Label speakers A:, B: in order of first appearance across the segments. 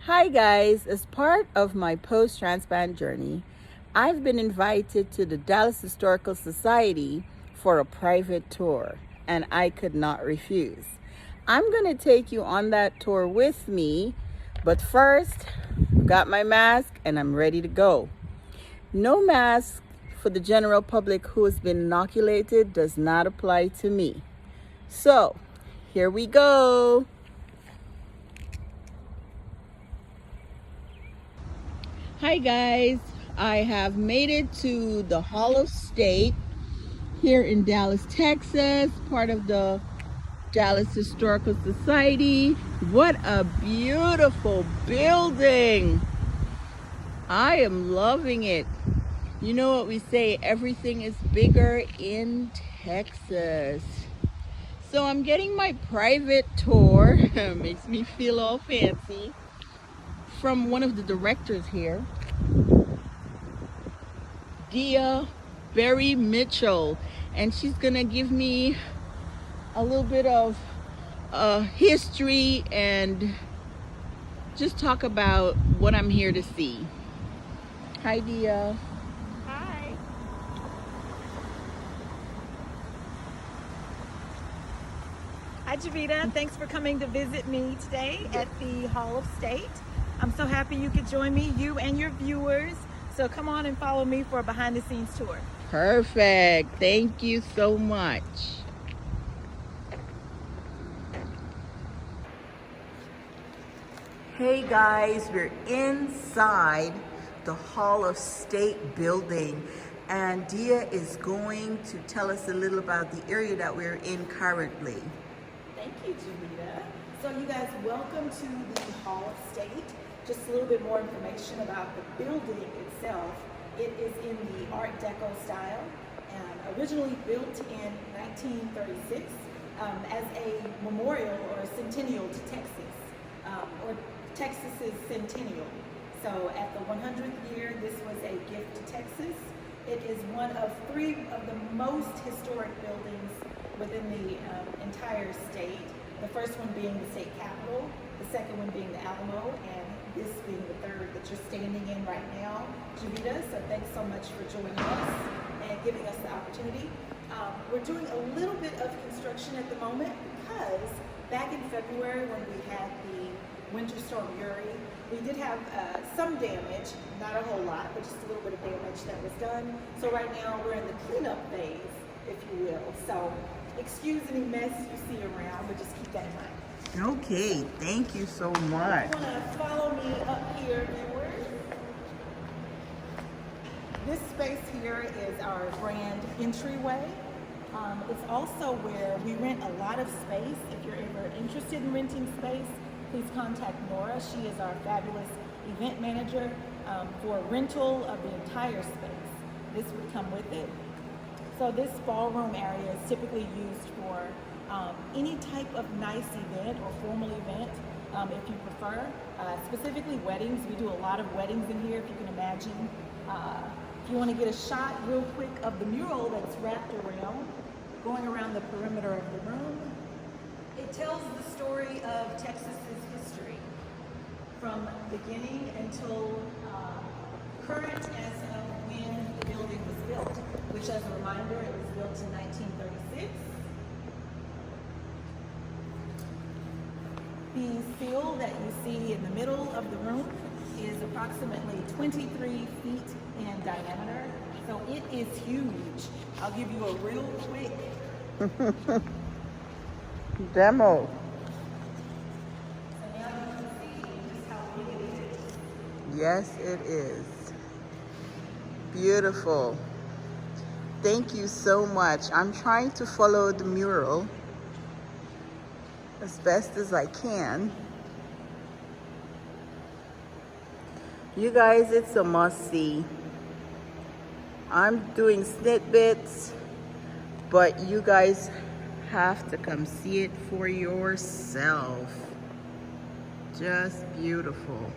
A: Hi guys, as part of my post-transplant journey, I've been invited to the Dallas Historical Society for a private tour, and I could not refuse. I'm going to take you on that tour with me, but first, I've got my mask and I'm ready to go. No mask for the general public who has been inoculated does not apply to me. So, here we go. Hi guys, I have made it to the Hall of State here in Dallas, Texas, part of the Dallas Historical Society. What a beautiful building! I am loving it. You know what we say, everything is bigger in Texas. So I'm getting my private tour, makes me feel all fancy, from one of the directors here, Deah Mitchell, and she's gonna give me a little bit of history and just talk about what I'm here to see. Hi, Deah.
B: Hi. Hi, Javita. Thanks for coming to visit me today at the Hall of State. I'm so happy you could join me, you and your viewers. So come on and follow me for a behind-the-scenes tour.
A: Perfect. Thank you so much. Hey guys, we're inside the Hall of State building, and Deah is going to tell us a little about the area that we're in currently.
B: Thank you, Javita. So you guys, welcome to the Hall of State. Just a little bit more information about the building itself. It is in the Art Deco style and originally built in 1936 as a memorial or a centennial to Texas, or Texas's centennial. So at the 100th year, this was a gift to Texas. It is one of three of the most historic buildings within the entire state. The first one being the state capitol, the second one being the Alamo, and this being the third that you're standing in right now, Javita. So thanks so much for joining us and giving us the opportunity. We're doing a little bit of construction at the moment because back in February when we had the Winter Storm Uri, we did have some damage, not a whole lot, but just a little bit of damage that was done. So right now we're in the cleanup phase, if you will. So excuse any mess you see around, but just keep that in mind.
A: Okay, thank you so much.
B: You want to follow me up here, viewers? This space here is our grand entryway. It's also where we rent a lot of space. If you're ever interested in renting space, please contact Nora. She is our fabulous event manager for rental of the entire space. This would come with it. So this ballroom area is typically used for any type of nice event or formal event, if you prefer. Specifically weddings. We do a lot of weddings in here, if you can imagine. If you want to get a shot real quick of the mural that's wrapped around, going around the perimeter of the room, it tells the story of Texas's history from beginning until current as of when the building was built, which as a reminder, it was built in 1936. The seal that you see in the middle of the room is approximately 23 feet in diameter, so it is huge. I'll give you a real quick
A: Demo.
B: so now you can see just how big it is.
A: Yes, it is. Beautiful. Thank you so much. I'm trying to follow the mural as best as I can. You guys, it's a must-see. I'm doing snippets, but you guys have to come see it for yourself. Just beautiful.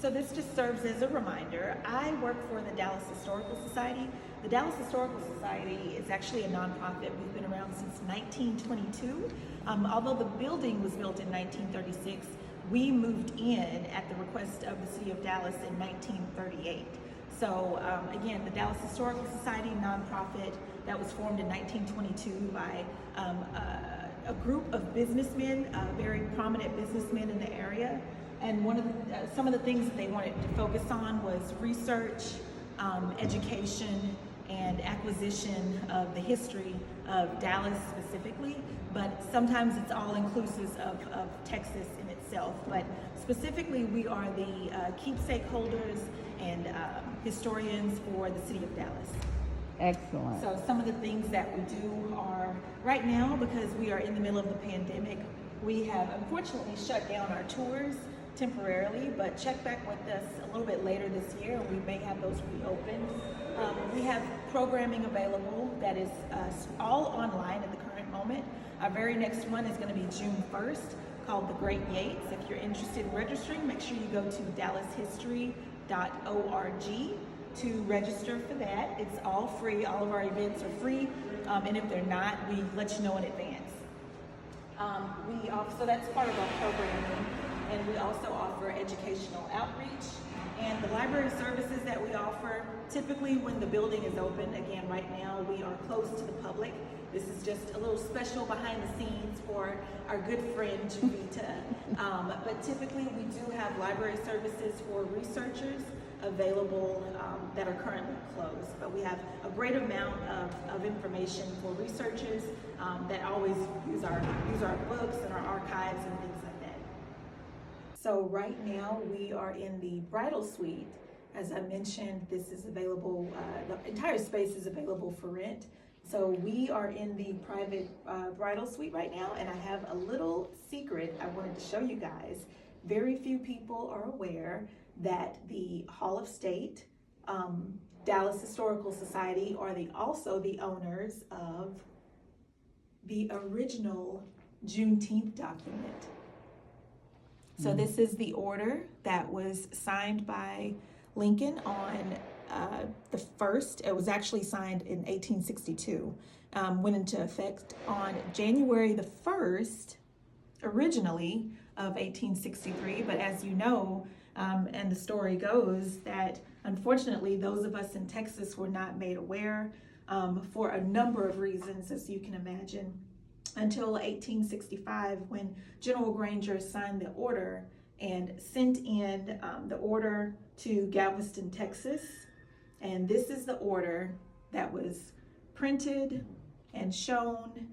B: So this just serves as a reminder. I work for the Dallas Historical Society. The Dallas Historical Society is actually a nonprofit. We've been around since 1922. Although the building was built in 1936, we moved in at the request of the city of Dallas in 1938. So again, the Dallas Historical Society, nonprofit that was formed in 1922 by a group of businessmen, very prominent businessmen in the area. And some of the things that they wanted to focus on was research, education, and acquisition of the history of Dallas specifically, but sometimes it's all inclusive of Texas in itself. But specifically, we are the keepsake holders and historians for the city of Dallas.
A: Excellent.
B: So some of the things that we do are, right now, because we are in the middle of the pandemic, we have unfortunately shut down our tours temporarily, but check back with us a little bit later this year and we may have those reopened. We have programming available that is all online at the current moment. Our very next one is going to be June 1st, called the Great Yates. If you're interested in registering, make sure you go to dallashistory.org to register for that. It's all free. All of our events are free, and if they're not, we let you know in advance. So that's part of our programming, and we also offer educational outreach and the library services that we offer. Typically when the building is open, again right now we are closed to the public. This is just a little special behind the scenes for our good friend Juvita. But typically we do have library services for researchers available that are currently closed. But we have a great amount of information for researchers that always use our books and our archives and things like that. So right now we are in the bridal suite. As I mentioned, this is available, the entire space is available for rent. So we are in the private bridal suite right now, and I have a little secret I wanted to show you guys. Very few people are aware that the Hall of State, Dallas Historical Society are also the owners of the original Juneteenth document. So this is the order that was signed by Lincoln on the 1st. It was actually signed in 1862, went into effect on January the 1st, originally of 1863. But as you know, and the story goes that unfortunately those of us in Texas were not made aware for a number of reasons, as you can imagine, until 1865, when General Granger signed the order and sent in the order to Galveston, Texas. And this is the order that was printed and shown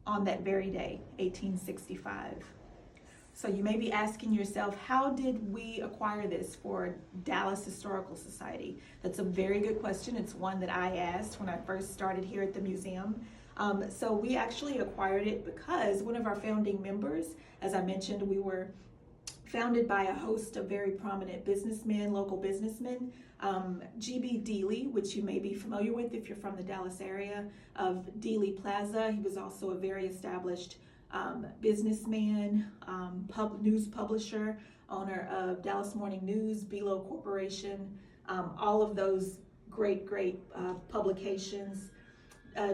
B: on that very day, 1865. So you may be asking yourself, how did we acquire this for Dallas Historical Society? That's a very good question. It's one that I asked when I first started here at the museum. So we actually acquired it because one of our founding members, as I mentioned, we were founded by a host of very prominent businessmen, local businessmen. G.B. Deah, which you may be familiar with if you're from the Dallas area, of Dealey Plaza. He was also a very established businessman, news publisher, owner of Dallas Morning News, Belo Corporation, all of those great publications.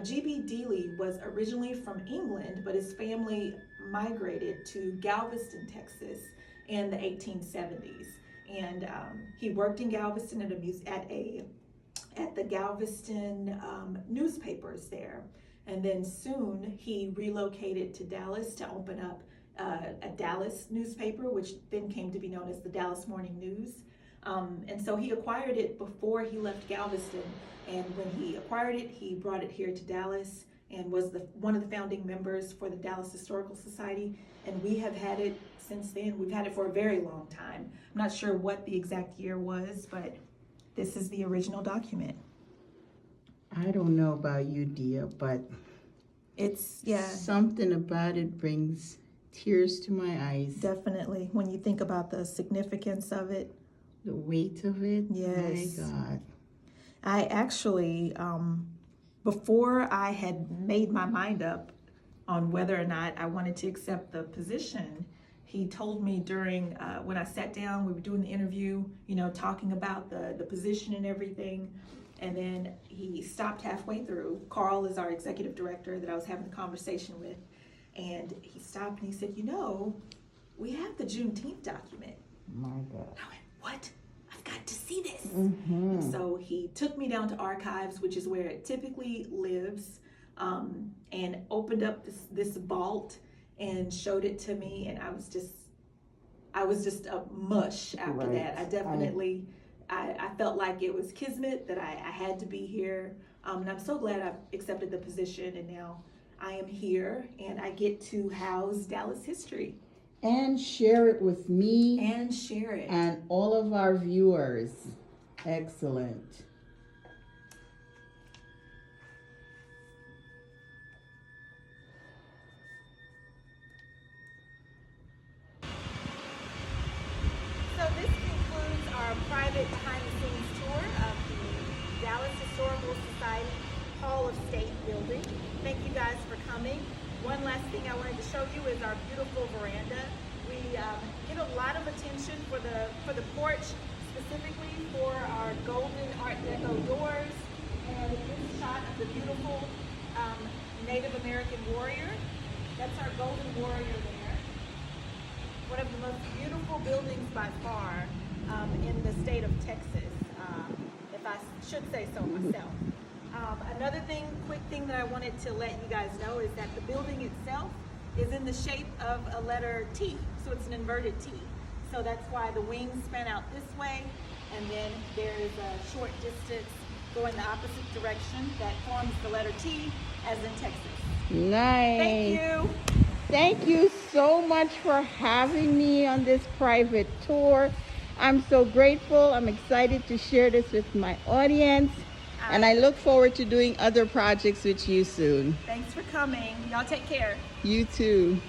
B: G.B. Deah was originally from England, but his family migrated to Galveston, Texas in the 1870s. And he worked in Galveston at the Galveston newspapers there. And then soon he relocated to Dallas to open up a Dallas newspaper, which then came to be known as the Dallas Morning News. And so he acquired it before he left Galveston. And when he acquired it, he brought it here to Dallas and was one of the founding members for the Dallas Historical Society. And we have had it since then. We've had it for a very long time. I'm not sure what the exact year was, but this is the original document.
A: I don't know about you, Deah, but
B: it's
A: something about it brings tears to my eyes.
B: Definitely. When you think about the significance of it.
A: The weight of it.
B: Yes.
A: My God.
B: I actually, before I had made my mind up on whether or not I wanted to accept the position, he told me during, when I sat down, we were doing the interview, talking about the position and everything. And then he stopped halfway through. Carl is our executive director that I was having a conversation with. And he stopped and he said, we have the Juneteenth document.
A: My God.
B: I went, what? I've got to see this.
A: Mm-hmm.
B: And so he took me down to archives, which is where it typically lives, and opened up this vault and showed it to me. And I was just a mush after that. I definitely, I felt like it was kismet that I had to be here. And I'm so glad I've accepted the position, and now I am here and I get to house Dallas history.
A: And share it with me.
B: And share it.
A: And all of our viewers. Excellent.
B: So this concludes our private behind-the-scenes tour of the Dallas Historical Society Hall of State building. Thank you guys for coming. One last thing I wanted to show you is our beautiful veranda. We get a lot of attention for the porch, specifically for our golden Art Deco doors, and this shot of the beautiful Native American warrior. That's our golden warrior there. One of the most beautiful buildings by far in the state of Texas, if I should say so myself. Another quick thing that I wanted to let you guys know is that the building itself is in the shape of a letter T, so it's an inverted T. So that's why the wings span out this way, and then there's a short distance going the opposite direction that forms the letter T, as in Texas.
A: Nice.
B: Thank you.
A: Thank you so much for having me on this private tour. I'm so grateful. I'm excited to share this with my audience. And I look forward to doing other projects with you soon.
B: Thanks for coming. Y'all take care.
A: You too.